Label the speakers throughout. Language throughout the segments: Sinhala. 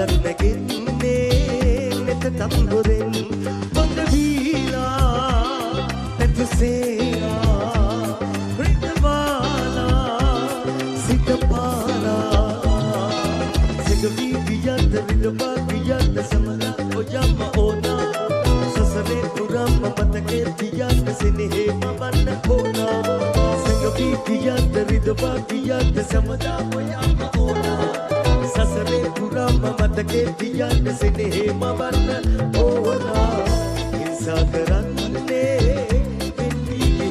Speaker 1: කඳුලක් නැගෙන්නේ නෙත තම්බුරෙන් බොඳ වීලා පැතුසේයා රිදවාලා සිත පාලා සෙගවී ගියත් රිදවා ගියත් සමලා ඔයම ඕනා සසරේ පුරාම මතකේ තියන්න සෙනෙහේ මවන්න ඕනා සෙගවී ගියත් රිදවා ගියත් සමලා ඔයම ඕනා සසරේ පුරාම මතකේ තියන්න සෙනෙහේ මවන්න ඕනා හිංසා කරන්නේ වෙන්නේ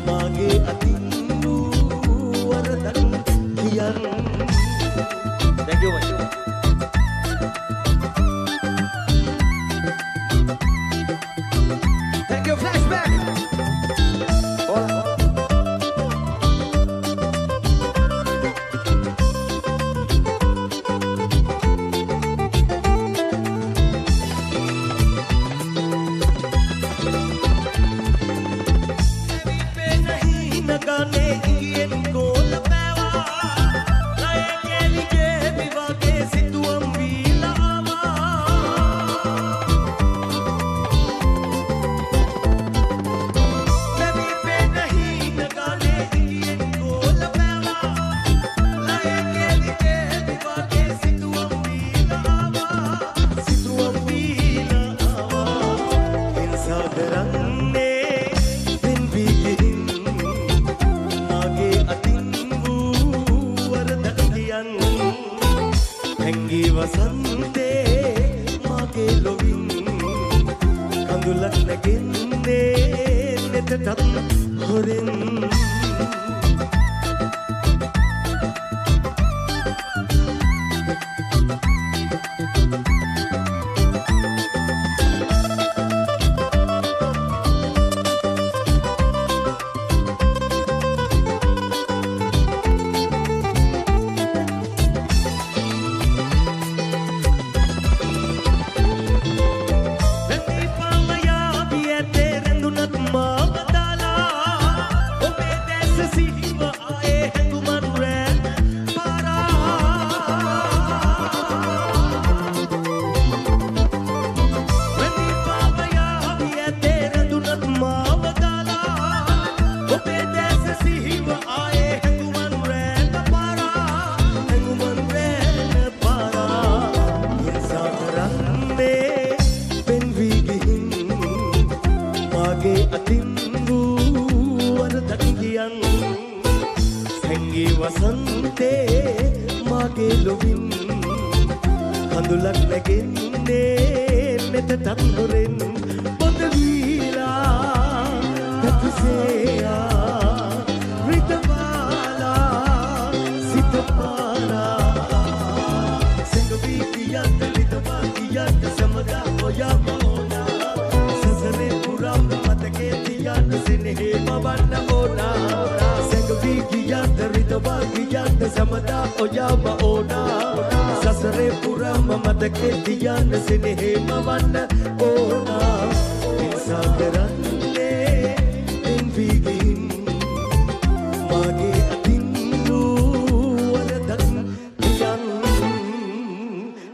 Speaker 1: මාගේ අතින් වූ වරදක් කියන්න. Thank you much. Thank you, flashback. Hola.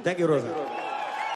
Speaker 2: Thank you, Rosa.